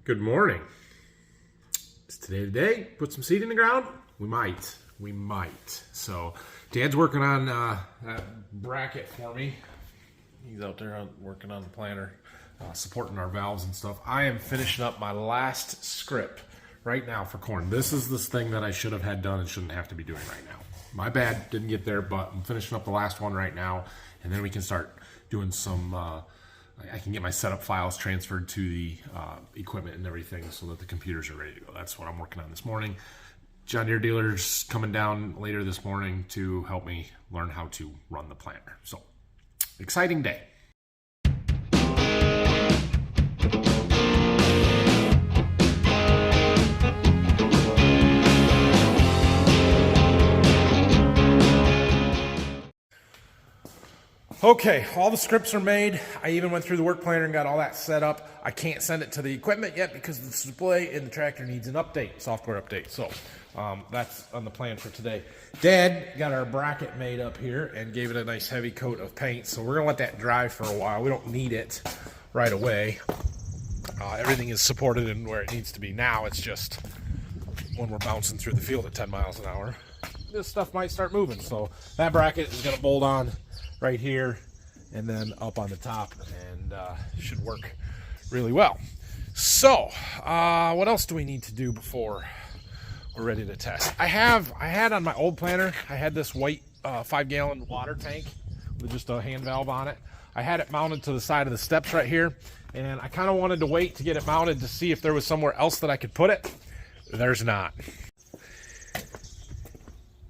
Good morning. Is today the day? Put some seed in the ground? We might. So, Dad's working on that bracket for me. He's out there working on the planter, supporting our valves and stuff. I am finishing up my last script right now for corn. This is this thing that I should have had done and shouldn't have to be doing right now. My bad, didn't get there, but I'm finishing up the last one right now, and then we can start doing some, I can get my setup files transferred to the equipment and everything so that the computers are ready to go. That's what I'm working on this morning. John Deere dealer's coming down later this morning to help me learn how to run the planter. So, exciting day. Okay, all the scripts are made. I even went through the work planner and got all that set up. I can't send it to the equipment yet because the display in the tractor needs an update, software update. So that's on the plan for today. Dad got our bracket made up here and gave it a nice heavy coat of paint. So we're gonna let that dry for a while. We don't need it right away. Everything is supported and where it needs to be now. It's just when we're bouncing through the field at 10 miles an hour, this stuff might start moving. So that bracket is gonna bolt on right here and then up on the top, and should work really well. So what else do we need to do before we're ready to test? I had on my old planter, I had this white 5-gallon water tank with just a hand valve on it. I had it mounted to the side of the steps right here, and I kind of wanted to wait to get it mounted to see if there was somewhere else that I could put it. There's not.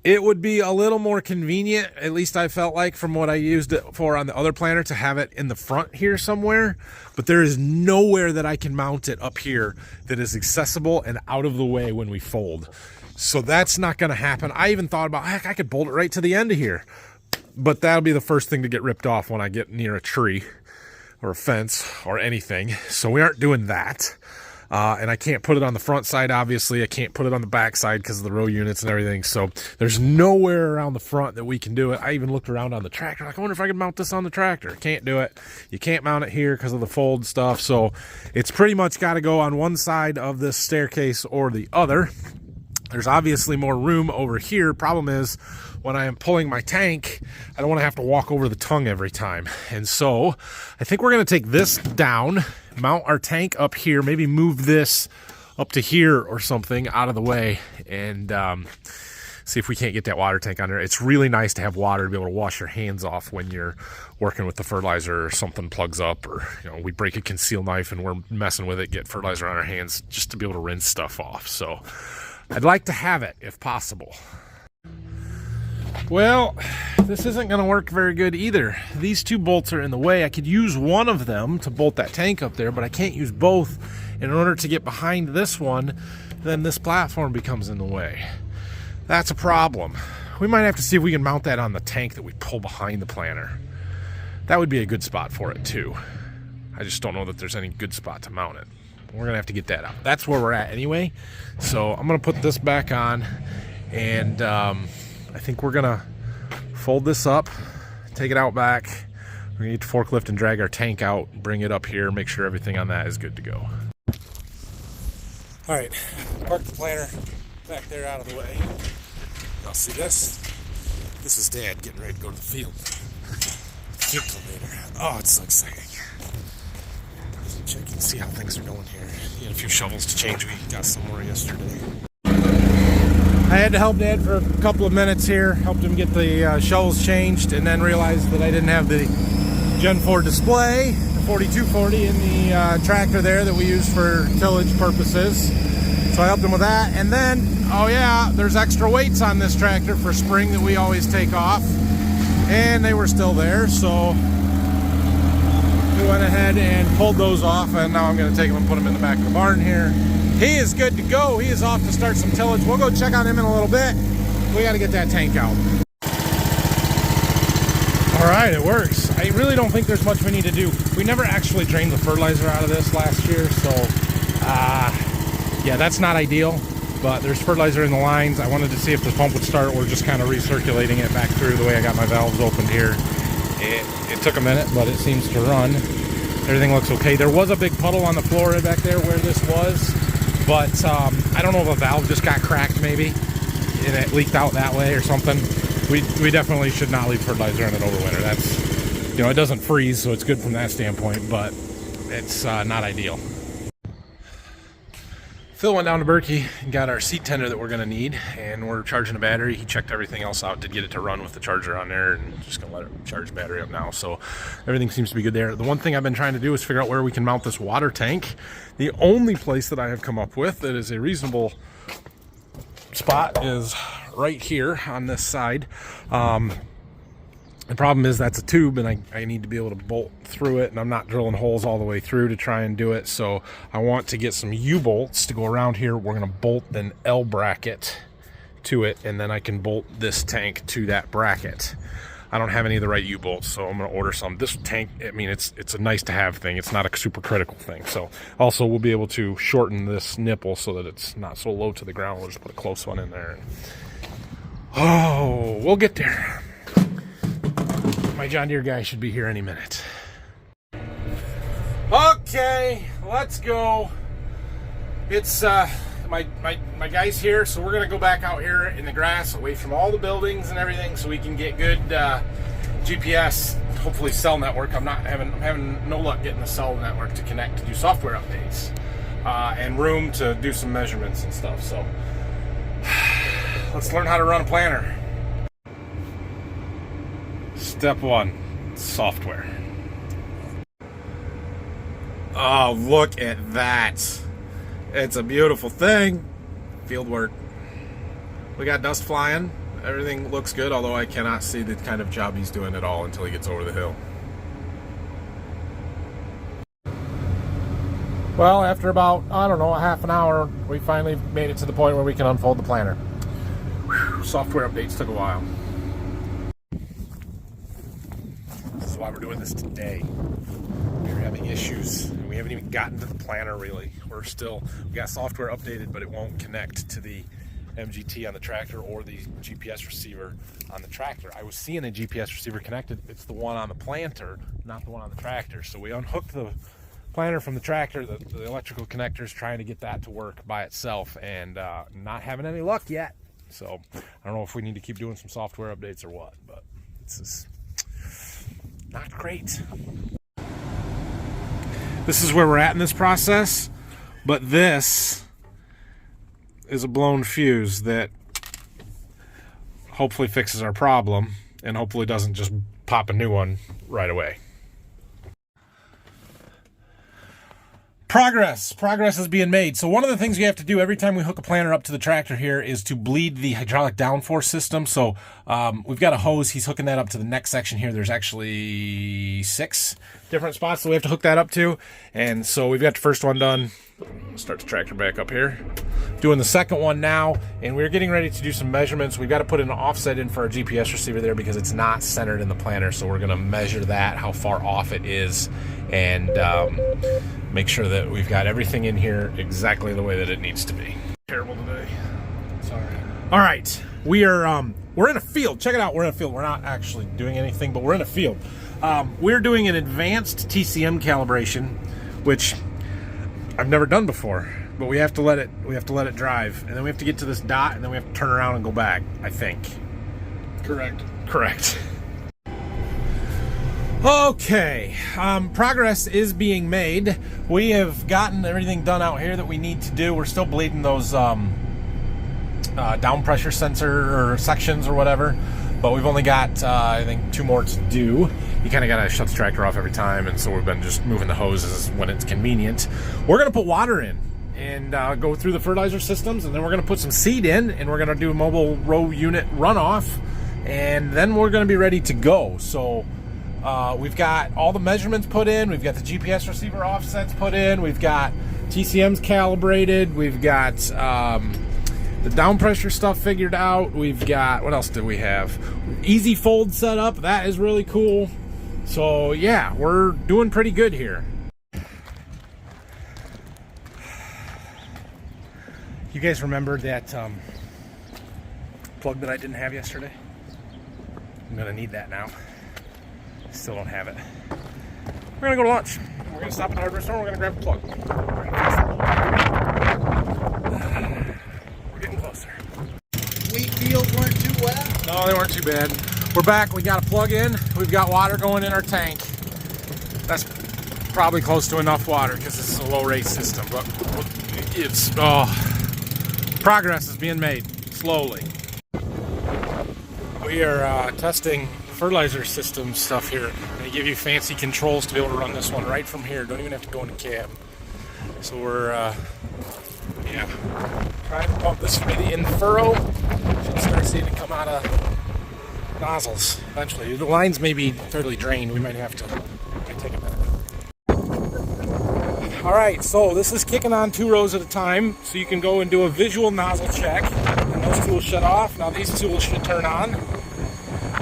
It would be a little more convenient, at least I felt like from what I used it for on the other planter, to have it in the front here somewhere, but there is nowhere that I can mount it up here that is accessible and out of the way when we fold. So that's not going to happen. I even thought about, heck, I could bolt it right to the end of here, but that'll be the first thing to get ripped off when I get near a tree or a fence or anything. So we aren't doing that. And I can't put it on the front side, obviously. I can't put it on the back side because of the row units and everything. So there's nowhere around the front that we can do it. I even looked around on the tractor. Like, I wonder if I could mount this on the tractor. Can't do it. You can't mount it here because of the fold stuff. So it's pretty much got to go on one side of this staircase or the other. There's obviously more room over here. Problem is, when I am pulling my tank, I don't want to have to walk over the tongue every time. And so I think we're going to take this down, mount our tank up here, maybe move this up to here or something out of the way, and see if we can't get that water tank on there. It's really nice to have water to be able to wash your hands off when you're working with the fertilizer or something plugs up, or we break a conceal knife and we're messing with it, get fertilizer on our hands, just to be able to rinse stuff off. So I'd like to have it if possible. Well, this isn't going to work very good either. These two bolts are in the way. I could use one of them to bolt that tank up there, but I can't use both. In order to get behind this one, then this platform becomes in the way. That's a problem. We might have to see if we can mount that on the tank that we pull behind the planter. That would be a good spot for it too. I just don't know that there's any good spot to mount it. We're going to have to get that out. That's where we're at anyway. So I'm going to put this back on, and I think we're gonna fold this up, take it out back. We're gonna get the forklift and drag our tank out, bring it up here, make sure everything on that is good to go. All right, park the planter back there out of the way. Y'all see this? This is Dad getting ready to go to the field. Oh, it's so exciting. Check and see how things are going here. He had a few shovels to change. We got some more yesterday. I had to help Dad for a couple of minutes here, helped him get the shovels changed, and then realized that I didn't have the Gen 4 display, the 4240 in the tractor there that we use for tillage purposes. So I helped him with that. And then, oh yeah, there's extra weights on this tractor for spring that we always take off. And they were still there, so we went ahead and pulled those off, and now I'm going to take them and put them in the back of the barn here. He is good to go. He is off to start some tillage. We'll go check on him in a little bit. We got to get that tank out. All right, it works. I really don't think there's much we need to do. We never actually drained the fertilizer out of this last year, so yeah, that's not ideal, but there's fertilizer in the lines. I wanted to see if the pump would start. We're just kind of recirculating it back through the way I got my valves opened here. It took a minute, but it seems to run. Everything looks okay. There was a big puddle on the floor right back there where this was, but I don't know if a valve just got cracked maybe, and it leaked out that way or something. We definitely should not leave fertilizer in it over winter. That's, you know, it doesn't freeze, so it's good from that standpoint, but it's not ideal. Phil went down to Berkey and got our seat tender that we're going to need, and we're charging a battery. He checked everything else out, did get it to run with the charger on there, and just going to let it charge the battery up now. So everything seems to be good there. The one thing I've been trying to do is figure out where we can mount this water tank. The only place that I have come up with that is a reasonable spot is right here on this side. The problem is that's a tube, and I need to be able to bolt through it, and I'm not drilling holes all the way through to try and do it. So I want to get some U-bolts to go around here. We're going to bolt an L bracket to it, and then I can bolt this tank to that bracket. I don't have any of the right U-bolts, so I'm going to order some. This tank, I mean, it's a nice to have thing. It's not a super critical thing. So also we'll be able to shorten this nipple so that it's not so low to the ground. We'll just put a close one in there. Oh, we'll get there. My John Deere guy should be here any minute. Okay, let's go. It's my guy's here, so we're gonna go back out here in the grass, away from all the buildings and everything, so we can get good GPS, hopefully cell network. I'm having no luck getting the cell network to connect to do software updates, and room to do some measurements and stuff. So let's learn how to run a planter. Step one, software. Oh, look at that. It's a beautiful thing. Field work. We got dust flying. Everything looks good, although I cannot see the kind of job he's doing at all until he gets over the hill. Well, after about, I don't know, a half an hour, we finally made it to the point where we can unfold the planter. Whew, software updates took a while. Why we're doing this today. We're having issues, and we haven't even gotten to the planter really. We got software updated, but it won't connect to the MGT on the tractor or the GPS receiver on the tractor. I was seeing a GPS receiver connected. It's the one on the planter, not the one on the tractor. So we unhooked the planter from the tractor, the electrical connectors, trying to get that to work by itself, and not having any luck yet. So I don't know if we need to keep doing some software updates or what, but it's just not great. This is where we're at in this process, but this is a blown fuse that hopefully fixes our problem and hopefully doesn't just pop a new one right away. Progress is being made. So one of the things we have to do every time we hook a planter up to the tractor here is to bleed the hydraulic downforce system. So we've got a hose. He's hooking that up to the next section here. There's actually 6 different spots that we have to hook that up to. And so we've got the first one done. Start the tractor back up here. Doing the second one now, and we're getting ready to do some measurements. We've got to put an offset in for our GPS receiver there because it's not centered in the planter. So we're going to measure that, how far off it is, and make sure that we've got everything in here exactly the way that it needs to be. Terrible today. Sorry. All right, we're in a field. Check it out. We're in a field. We're not actually doing anything, but we're in a field. We're doing an advanced TCM calibration, which I've never done before. But we have to let it drive, and then we have to get to this dot, and then we have to turn around and go back, I think. Correct. Okay, progress is being made. We have gotten everything done out here that we need to do. We're still bleeding those down pressure sensor or sections or whatever, but we've only got I think 2 more to do. You kind of got to shut the tractor off every time, and so we've been just moving the hoses when it's convenient. We're going to put water in and go through the fertilizer systems, and then we're going to put some seed in, and we're going to do a mobile row unit runoff, and then we're going to be ready to go. So we've got all the measurements put in, we've got the GPS receiver offsets put in, we've got TCMs calibrated, we've got the down pressure stuff figured out, we've got, what else do we have? Easy fold set up, that is really cool. So yeah, we're doing pretty good here. You guys remember that plug that I didn't have yesterday? I'm gonna need that now. Still don't have it. We're gonna go to lunch. We're gonna stop at the hardware store. We're gonna grab a plug. We're getting closer. Wheat fields weren't too wet? No, they weren't too bad. We're back. We got a plug in. We've got water going in our tank. That's probably close to enough water because this is a low rate system. But it's progress is being made slowly. We are testing fertilizer system stuff here. They give you fancy controls to be able to run this one right from here. Don't even have to go into cab. So we're yeah, trying to pump this from the in furrow. Should start seeing it come out of nozzles eventually. The lines may be fairly drained. We might have to take a minute. All right, so this is kicking on 2 rows at a time, so you can go and do a visual nozzle check. And those 2 will shut off. Now these 2 should turn on.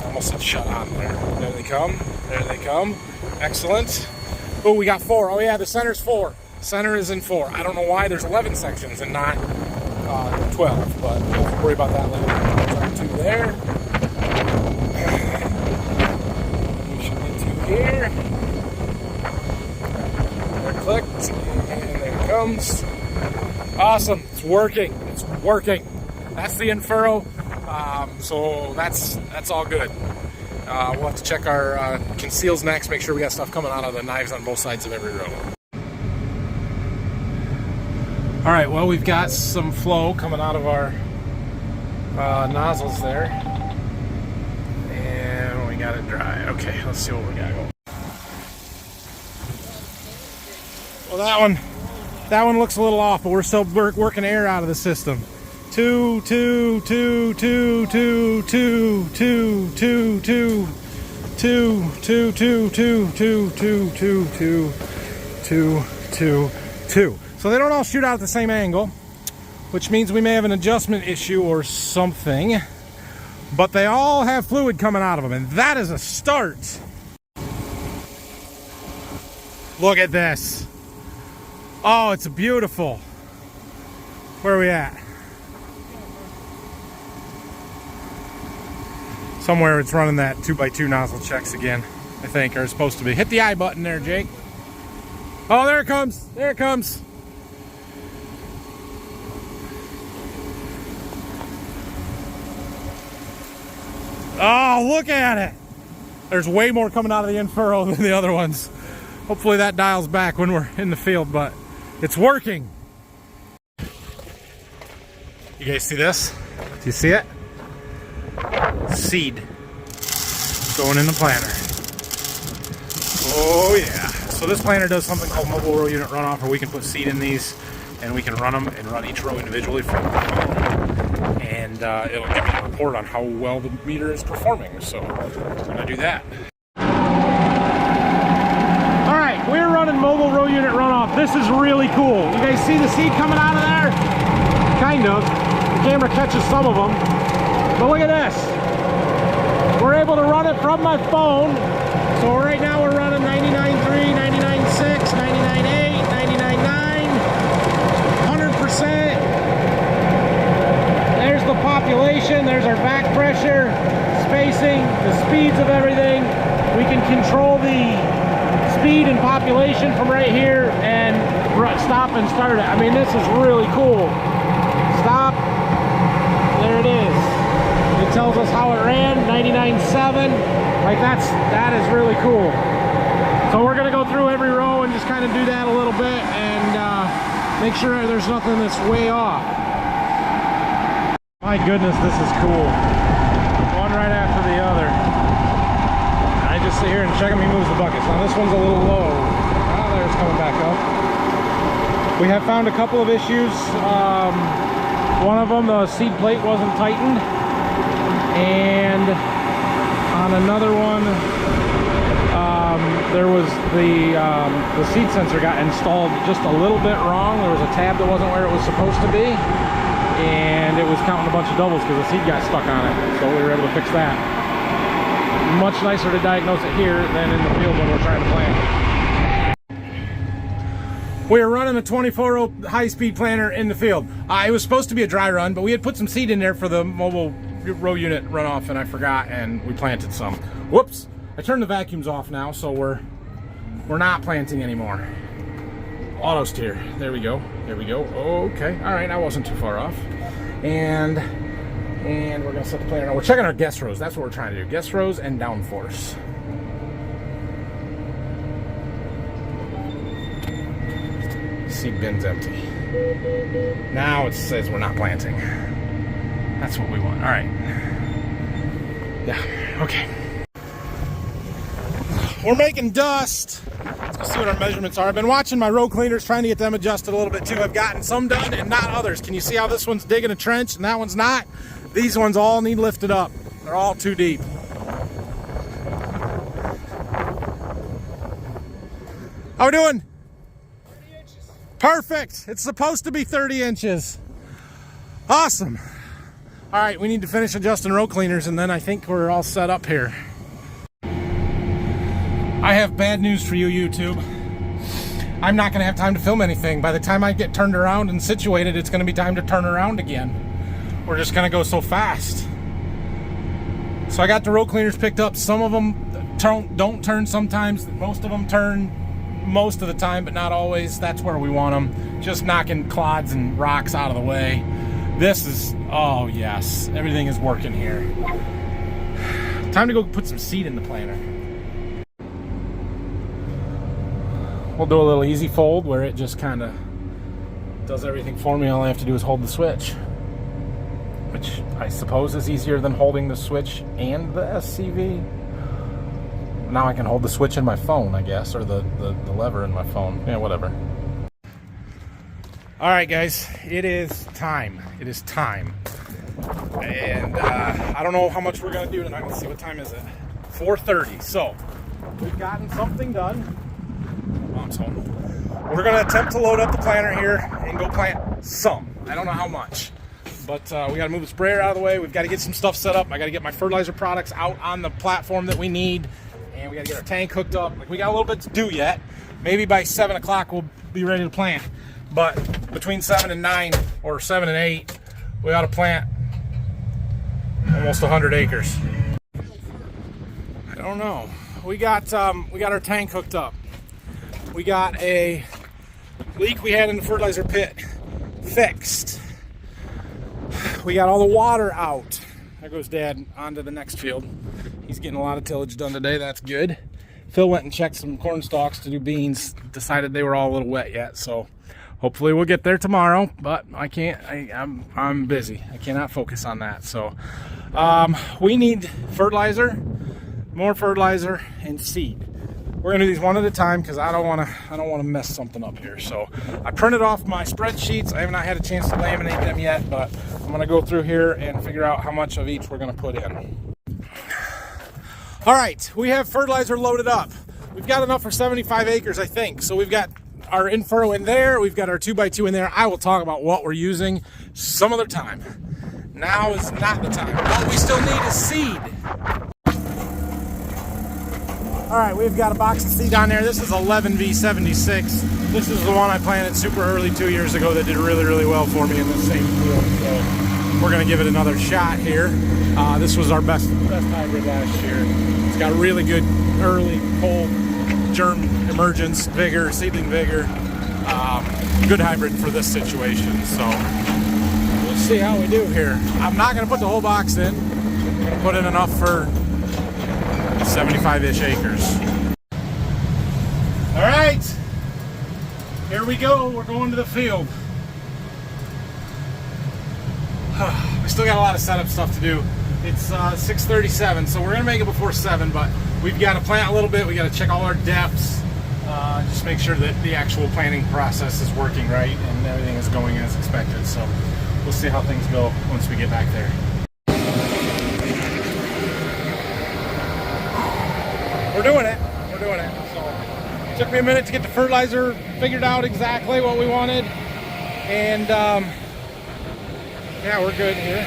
Almost said shut on there. There they come. There they come. Excellent. Oh, we got 4. Oh yeah, the center's 4. Center is in 4. I don't know why there's 11 sections and not 12, but we'll worry about that later. 2 there. We should get 2 here. They're clicked, and there it comes. Awesome. It's working. It's working. That's the in furrow. So that's all good. We'll have to check our conceals next, make sure we got stuff coming out of the knives on both sides of every row. All right, well, we've got some flow coming out of our nozzles there, and we got it dry. Okay, let's see what we got going. Well, that one looks a little off, but we're still working air out of the system. 2, 2, 2, 2, 2, 2, 2, 2, 2, 2, 2, 2, 2, 2, 2, 2, 2, 2, 2. So they don't all shoot out at the same angle, which means we may have an adjustment issue or something, but they all have fluid coming out of them, and that is a start. Look at this. Oh, it's beautiful. Where are we at? Somewhere it's running that 2x2 nozzle checks again, I think, or it's supposed to be. Hit the I button there, Jake. Oh, there it comes. There it comes. Oh, look at it. There's way more coming out of the in furrow than the other ones. Hopefully that dials back when we're in the field, but it's working. You guys see this? Do you see it? Seed going in the planter. Oh yeah. So this planter does something called mobile row unit runoff, where we can put seed in these and we can run them and run each row individually from the phone. And it'll give me a report on how well the meter is performing. So I'm gonna do that. All right, we're running mobile row unit runoff. This is really cool. You guys see the seed coming out of there? Kind of. The camera catches some of them. But look at this. We're able to run it from my phone. So right now we're running 99.3, 99.6, 99.8, 99.9, 100%. There's the population. There's our back pressure, spacing, the speeds of everything. We can control the speed and population from right here and stop and start it. I mean, this is really cool. Stop. There it is. It tells us how it ran, 99.7. Like that is really cool. So we're gonna go through every row and just kind of do that a little bit and make sure there's nothing that's way off. My goodness, this is cool. One right after the other. I just sit here and check him, he moves the buckets. Now this one's a little low. Ah, there it's coming back up. We have found a couple of issues. One of them, the seed plate wasn't tightened. And on another one, there was the seed sensor got installed just a little bit wrong. There was a tab that wasn't where it was supposed to be, and it was counting a bunch of doubles because the seed got stuck on it. So we were able to fix that. Much nicer to diagnose it here than in the field when we're trying to plant. We were running a 24-row high-speed planter in the field. It was supposed to be a dry run, but we had put some seed in there for the mobile row unit runoff, and I forgot, and we planted some. Whoops! I turned the vacuums off now, so we're We're not planting anymore. Auto steer. There we go. There we go. Okay. All right. I wasn't too far off. And we're gonna set the planter. We're checking our guest rows. That's what we're trying to do. Guest rows and downforce. Seed bin's empty. Now it says we're not planting. That's what we want. All right. Yeah. Okay. We're making dust. Let's go see what our measurements are. I've been watching my row cleaners, trying to get them adjusted a little bit too. I've gotten some done and not others. Can you see how this one's digging a trench and that one's not? These ones all need lifted up. They're all too deep. How we doing? 30 inches. Perfect. It's supposed to be 30 inches. Awesome. All right, we need to finish adjusting row cleaners and then I think we're all set up here. I have bad news for you, YouTube. I'm not gonna have time to film anything. By the time I get turned around and situated, it's gonna be time to turn around again. We're just gonna go so fast. So I got the row cleaners picked up. Some of them don't turn sometimes. Most of them turn most of the time, but not always. That's where we want them. Just knocking clods and rocks out of the way. This is, oh yes, everything is working here. Time to go put some seed in the planter. We'll do a little easy fold where it just kind of does everything for me. All I have to do is hold the switch, which I suppose is easier than holding the switch and the SCV. Now I can hold the switch in my phone, I guess, or the lever in my phone. Yeah, whatever. All right, guys, it is time. It is time. And I don't know how much we're going to do tonight. Let's see, what time is it? 4:30. So we've gotten something done. Mom's home. We're going to attempt to load up the planter here and go plant some. I don't know how much. But we got to move the sprayer out of the way. We've got to get some stuff set up. I got to get my fertilizer products out on the platform that we need. And we got to get our tank hooked up. Like, we got a little bit to do yet. Maybe by 7 o'clock we'll be ready to plant. But between 7 and 9 or 7 and 8, we ought to plant almost 100 acres. I don't know. We got our tank hooked up. We got a leak we had in the fertilizer pit fixed. We got all the water out. There goes Dad onto the next field. He's getting a lot of tillage done today. That's good. Phil went and checked some corn stalks to do beans. Decided they were all a little wet yet, so hopefully we'll get there tomorrow. But I can't. I'm busy. I cannot focus on that. So we need fertilizer, more fertilizer, and seed. We're gonna do these one at a time because I don't want to mess something up here. So I printed off my spreadsheets. I have not had a chance to laminate them yet, but I'm gonna go through here and figure out how much of each we're gonna put in. All right, we have fertilizer loaded up. We've got enough for 75 acres, I think. So we've got our in-furrow in there. We've got our 2x2 in there. I will talk about what we're using some other time. Now is not the time. What we still need is seed. All right, we've got a box of seed on there. This is 11V76. This is the one I planted super early 2 years ago that did really, really well for me in the same field. So we're gonna give it another shot here. This was our best hybrid last year. It's got really good early cold germ emergence, vigor, seedling vigor. Good hybrid for this situation. So we'll see how we do here. I'm not gonna put the whole box in. I'm gonna put in enough for 75-ish acres. All right, here we go. We're going to the field. We still got a lot of setup stuff to do. It's 6:37, so we're gonna make it before 7, but we've got to plant a little bit. We got to check all our depths, just make sure that the actual planting process is working right and everything is going as expected. So we'll see how things go once we get back there. We're doing it. We're doing it. So it took me a minute to get the fertilizer figured out exactly what we wanted, and yeah, we're good here.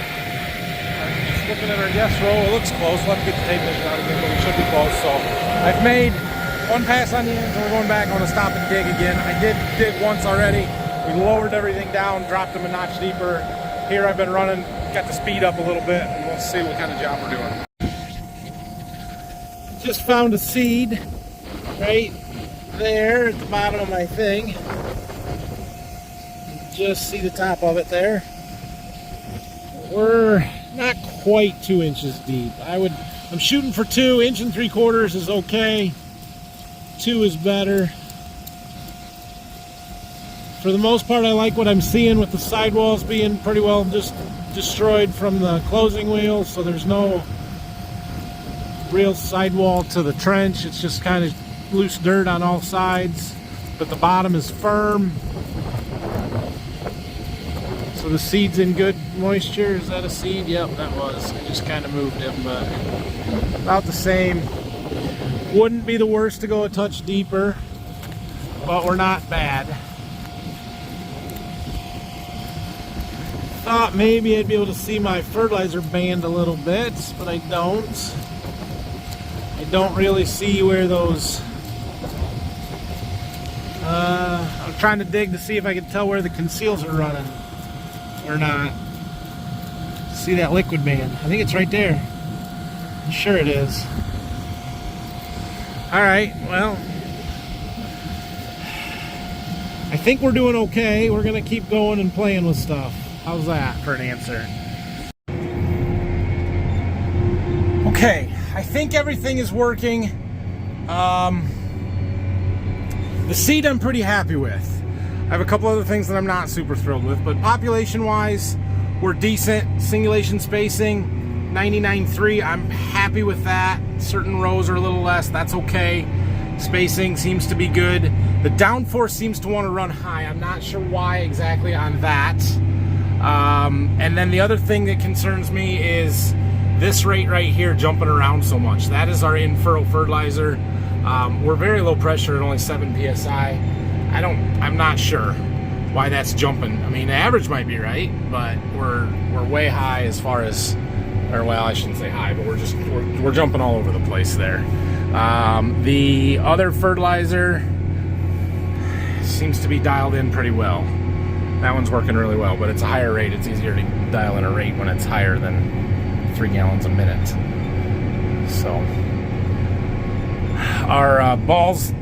Just looking at our guest row, it looks close. We'll have to get the tape measure out again, but we should be close. So I've made one pass on the ends, and we're going back. I'm going to stop and dig again. I did dig once already. We lowered everything down, dropped them a notch deeper. Here I've been running, got the speed up a little bit, and we'll see what kind of job we're doing. Just found a seed, right? there at the bottom of my thing. Just see the top of it there. We're not quite 2 inches deep. I'm shooting for 2. 1 3/4 is okay. 2 is better. For the most part, I like what I'm seeing with the sidewalls being pretty well just destroyed from the closing wheels, so there's no real sidewall to the trench. It's just kind of loose dirt on all sides, but the bottom is firm. So the seed's in good moisture. Is that a seed? Yep, that was. I just kind of moved him, but about the same. Wouldn't be the worst to go a touch deeper, but we're not bad. Thought maybe I'd be able to see my fertilizer band a little bit, but I don't. I don't really see where those... I'm trying to dig to see if I can tell where the conceals are running or not. See that liquid band? I think it's right there. I'm sure it is. Alright, well, I think we're doing okay. We're going to keep going and playing with stuff. How's that for an answer? Okay, I think everything is working. The seed I'm pretty happy with. I have a couple other things that I'm not super thrilled with, but population-wise, we're decent. Singulation spacing, 99.3. I'm happy with that. Certain rows are a little less. That's okay. Spacing seems to be good. The downforce seems to want to run high. I'm not sure why exactly on that. And then the other thing that concerns me is this rate right here jumping around so much. That is our in-furrow fertilizer. We're very low pressure at only 7 psi. I'm not sure why that's jumping. I mean, the average might be right, but we're way high as far as, or well, I shouldn't say high, but we're jumping all over the place there. The other fertilizer seems to be dialed in pretty well. That one's working really well, but it's a higher rate. It's easier to dial in a rate when it's higher than 3 gallons a minute. So our balls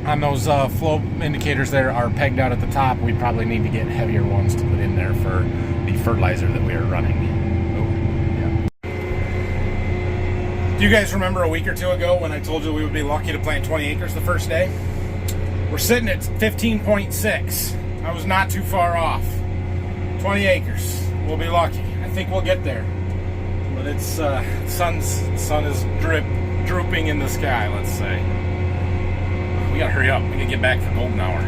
on those flow indicators there are pegged out at the top. We probably need to get heavier ones to put in there for the fertilizer that we are running. Oh, yeah. Do you guys remember a week or two ago when I told you we would be lucky to plant 20 acres the first day? We're sitting at 15.6. I was not too far off. 20 acres. We'll be lucky. I think we'll get there. But it's sun is drooping in the sky, let's say. We gotta hurry up. We gotta get back for golden hour.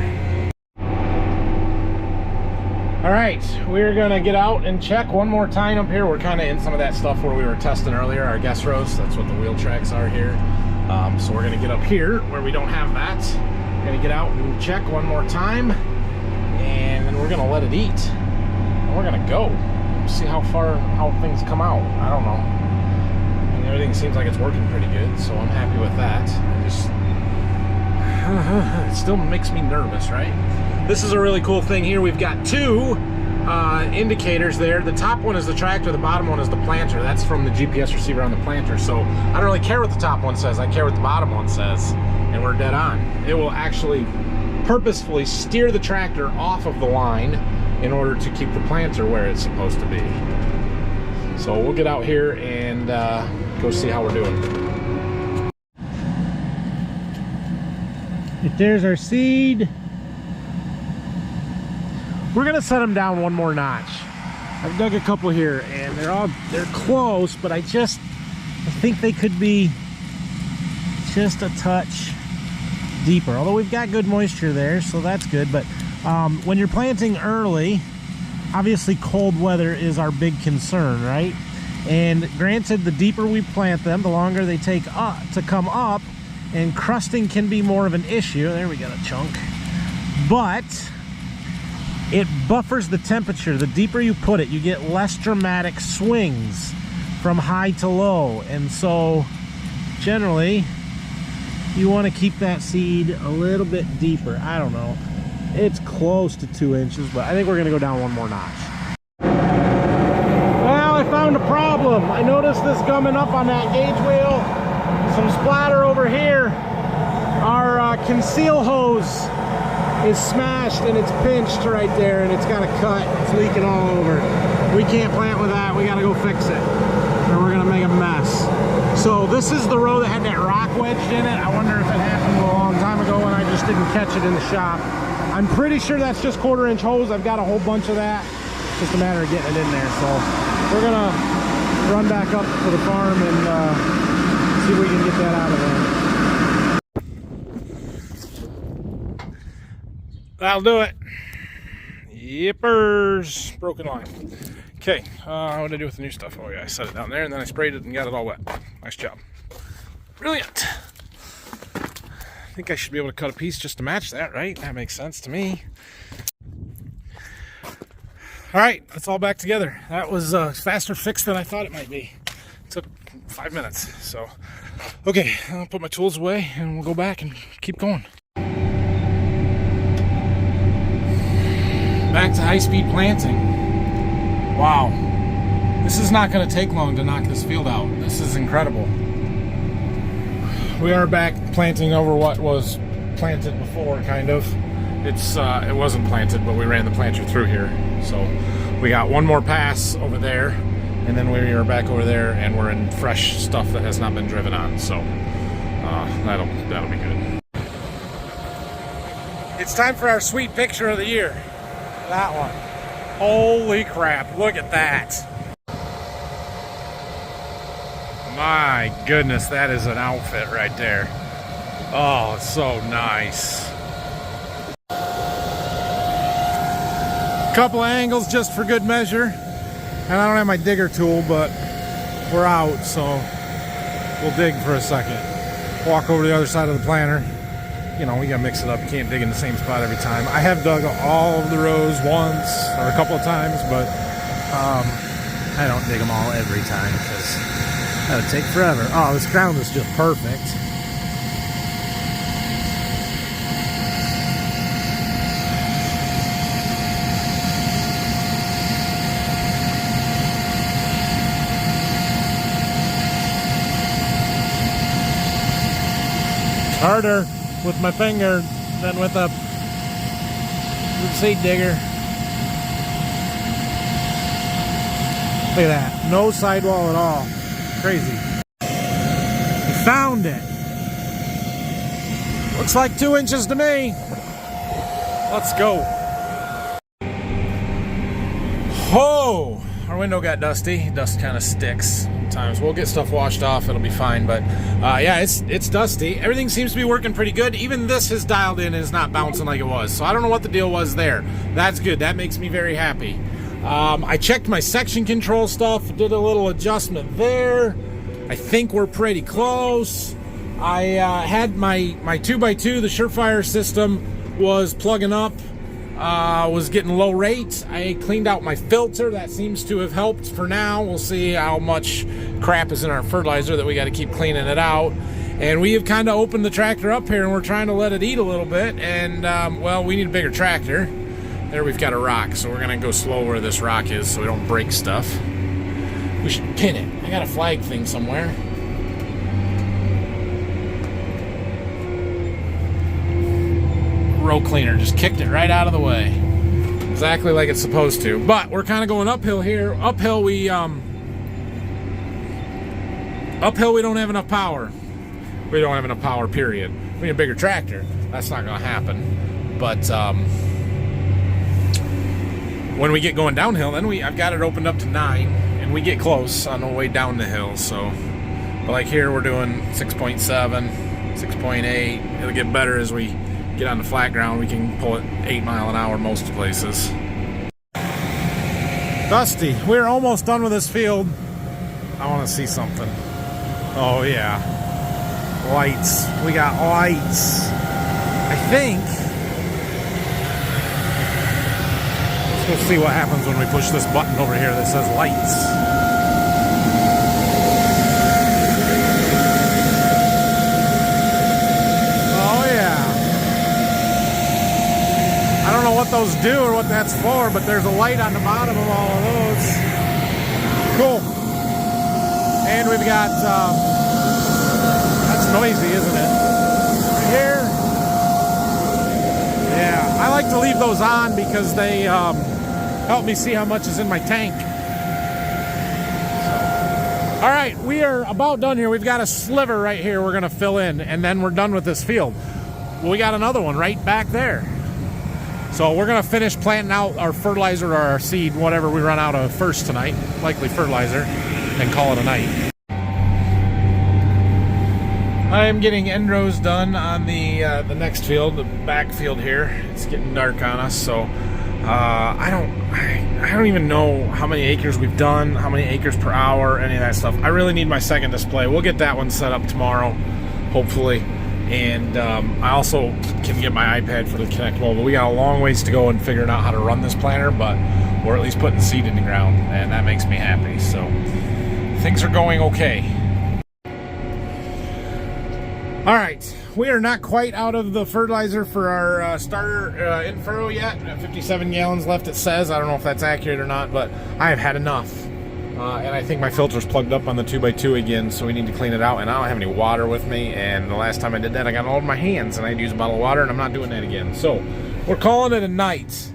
Alright, we're gonna get out and check one more time up here. We're kind of in some of that stuff where we were testing earlier, our guest rows. That's what the wheel tracks are here. So we're gonna get up here where we don't have that. We're gonna get out and check one more time. And then we're gonna let it eat. And we're gonna go. See how things come out. I don't know. And everything seems like it's working pretty good, so I'm happy with that. It still makes me nervous, right? This is a really cool thing here. We've got 2 indicators there. The top one is the tractor, the bottom one is the planter. That's from the GPS receiver on the planter. So I don't really care what the top one says. I care what the bottom one says. And we're dead on. It will actually purposefully steer the tractor off of the line in order to keep the planter where it's supposed to be. So we'll get out here and go see how we're doing. There's our seed. We're gonna set them down one more notch. I've dug a couple here and they're close, but I think they could be just a touch deeper, although we've got good moisture there, so that's good. But when you're planting early, obviously cold weather is our big concern, right? And granted, the deeper we plant them, the longer they take to come up, and crusting can be more of an issue. There we got a chunk. But it buffers the temperature. The deeper you put it, you get less dramatic swings from high to low. And so generally you want to keep that seed a little bit deeper. I don't know, it's close to 2 inches, but I think we're gonna go down one more notch. Well, I found a problem. I noticed this gumming up on that gauge wheel, some splatter over here. Our conceal hose is smashed and it's pinched right there, and it's got a cut. It's leaking all over. We can't plant with that. We got to go fix it, or we're gonna make a mess. So this is the row that had that rock wedged in it. I wonder if it happened a long time ago and I just didn't catch it in the shop. I'm pretty sure that's just 1/4-inch hose. I've got a whole bunch of that. It's just a matter of getting it in there. So we're gonna run back up to the farm and see if we can get that out of there. That'll do it. Yippers. Broken line. Okay, what did I do with the new stuff? Oh yeah, I set it down there and then I sprayed it and got it all wet. Nice job. Brilliant. I think I should be able to cut a piece just to match that, right? That makes sense to me. All right, that's all back together. That was a faster fix than I thought it might be. It took 5 minutes, so. Okay, I'll put my tools away and we'll go back and keep going. Back to high-speed planting. Wow, this is not going to take long to knock this field out. This is incredible. We are back planting over what was planted before, kind of. It wasn't planted, but we ran the planter through here. So we got one more pass over there, and then we are back over there, and we're in fresh stuff that has not been driven on. So that'll be good. It's time for our sweet picture of the year. That one. Holy crap, look at that. My goodness, that is an outfit right there. Oh, it's so nice. Couple of angles just for good measure. And I don't have my digger tool, but we're out, so we'll dig for a second. Walk over to the other side of the planter. You know, we gotta mix it up. You can't dig in the same spot every time. I have dug all of the rows once or a couple of times, but I don't dig them all every time because that would take forever. Oh, this ground is just perfect. Harder with my finger than with a seed digger. Look at that. No sidewall at all. Crazy. We found it. Looks like 2 inches to me. Let's go. Oh, our window got dusty. Dust kind of sticks sometimes. We'll get stuff washed off. It'll be fine. But yeah, it's dusty. Everything seems to be working pretty good. Even this is dialed in and is not bouncing like it was. So I don't know what the deal was there. That's good. That makes me very happy. I checked my section control stuff. Did a little adjustment there. I think we're pretty close. I had my 2x2, the Surefire system was plugging up. Was getting low rate. I cleaned out my filter. That seems to have helped for now. We'll see how much crap is in our fertilizer that we got to keep cleaning it out. And we have kind of opened the tractor up here and we're trying to let it eat a little bit. And well, we need a bigger tractor. There we've got a rock, so we're gonna go slow where this rock is so we don't break stuff. We should pin it. I got a flag thing somewhere. Row cleaner just kicked it right out of the way, exactly like it's supposed to. But we're kind of going uphill here. Uphill we don't have enough power. We don't have enough power, period. We need a bigger tractor. That's not gonna happen. But when we get going downhill, then I've got it opened up to 9 and we get close on the way down the hill. So but like here we're doing 6.7, 6.8. It'll get better as we get on the flat ground. We can pull it 8 miles an hour most places. Dusty, we're almost done with this field. I want to see something. Oh yeah, lights. We got lights. I think. Let's go see what happens when we push this button over here that says lights. I don't know what those do or what that's for, but there's a light on the bottom of all of those. Cool. And we've got, that's noisy, isn't it? here. Yeah, I like to leave those on because they help me see how much is in my tank. All right, we are about done here. We've got a sliver right here we're gonna fill in, and then we're done with this field. Well, we got another one right back there. So we're gonna finish planting out our fertilizer or our seed, whatever we run out of first tonight, likely fertilizer, and call it a night. I am getting end rows done on the next field, the back field here. It's getting dark on us, so I don't even know how many acres we've done, how many acres per hour, any of that stuff. I really need my second display. We'll get that one set up tomorrow, hopefully. And I also can get my iPad for the Connect Mobile. We got a long ways to go in figuring out how to run this planter, but we're at least putting seed in the ground, and that makes me happy. So things are going okay. All right, we are not quite out of the fertilizer for our starter in furrow yet. 57 gallons left, it says. I don't know if that's accurate or not, but I have had enough. And I think my filter's plugged up on the 2x2 again, so we need to clean it out. And I don't have any water with me, and the last time I did that, I got all over my hands, and I had to use a bottle of water, and I'm not doing that again. So we're calling it a night.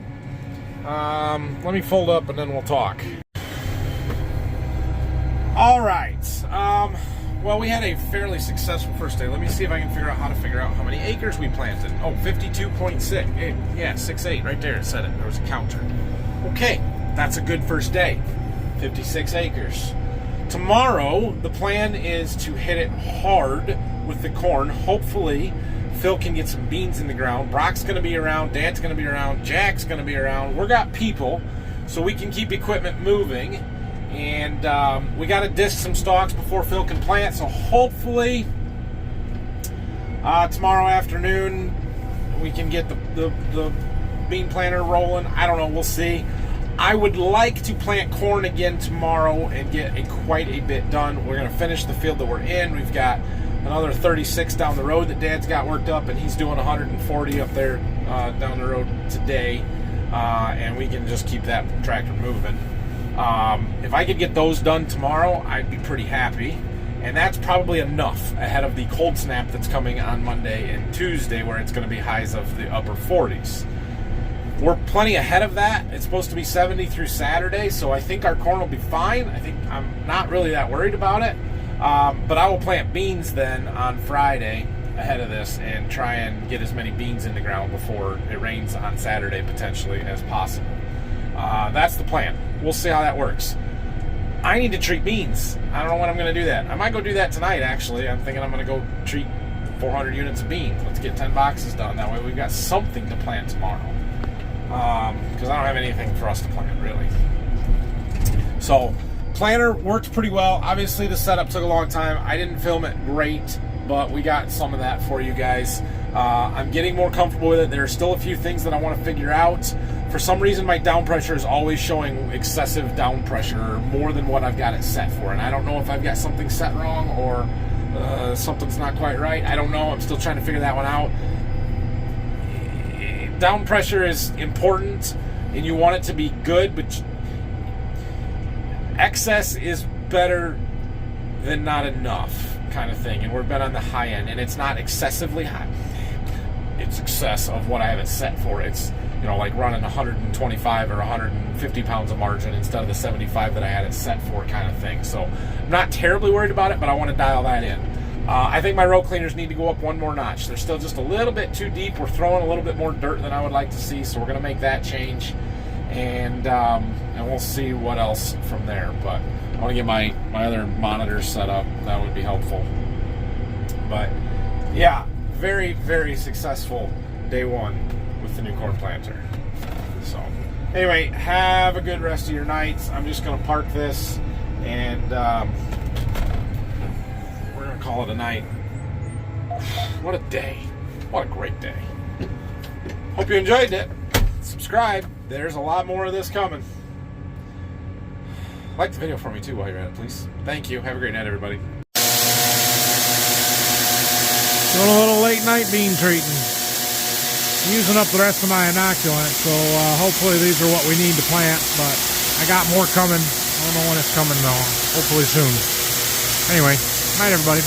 Let me fold up, and then we'll talk. All right. Well, we had a fairly successful first day. Let me see if I can figure out how to figure out how many acres we planted. Oh, 52.6. Yeah, 6.8 right there. It said it. There was a counter. Okay, that's a good first day. 56 acres. Tomorrow, the plan is to hit it hard with the corn. Hopefully, Phil can get some beans in the ground. Brock's going to be around. Dad's going to be around. Jack's going to be around. We got people, so we can keep equipment moving. And we got to disc some stalks before Phil can plant. So hopefully tomorrow afternoon we can get the bean planter rolling. I don't know. We'll see. I would like to plant corn again tomorrow and get quite a bit done. We're going to finish the field that we're in. We've got another 36 down the road that Dad's got worked up, and he's doing 140 up there down the road today. And we can just keep that tractor moving. If I could get those done tomorrow, I'd be pretty happy. And that's probably enough ahead of the cold snap that's coming on Monday and Tuesday, where it's going to be highs of the upper 40s. We're plenty ahead of that. It's supposed to be 70 through Saturday, so I think our corn will be fine. I think I'm not really that worried about it. But I will plant beans then on Friday ahead of this and try and get as many beans in the ground before it rains on Saturday potentially as possible. That's the plan. We'll see how that works. I need to treat beans. I don't know when I'm going to do that. I might go do that tonight, actually. I'm thinking I'm going to go treat 400 units of beans. Let's get 10 boxes done. That way we've got something to plant tomorrow. Because I don't have anything for us to plant, really. So, planter worked pretty well. Obviously, the setup took a long time. I didn't film it great, but we got some of that for you guys. I'm getting more comfortable with it. There are still a few things that I want to figure out. For some reason, my down pressure is always showing excessive down pressure, more than what I've got it set for. And I don't know if I've got something set wrong or something's not quite right. I don't know. I'm still trying to figure that one out. Down pressure is important, and you want it to be good, but excess is better than not enough, kind of thing. And we've been on the high end, and it's not excessively high. It's excess of what I have it set for. It's, you know, like running 125 or 150 pounds of margin instead of the 75 that I had it set for, kind of thing. So I'm not terribly worried about it, but I want to dial that in. I think my row cleaners need to go up one more notch. They're still just a little bit too deep. We're throwing a little bit more dirt than I would like to see, so we're going to make that change, and we'll see what else from there. But I want to get my other monitors set up. That would be helpful. But yeah, very, very successful day one with the new corn planter. So anyway, have a good rest of your nights. I'm just going to park this, and we're going to call it a night. What a day. What a great day. Hope you enjoyed it. Subscribe. There's a lot more of this coming. Like the video for me too while you're at it, please. Thank you. Have a great night, everybody. Doing a little late night bean treating. Using up the rest of my inoculant, so hopefully these are what we need to plant, but I got more coming. I don't know when it's coming though. Hopefully soon. Anyway, night everybody.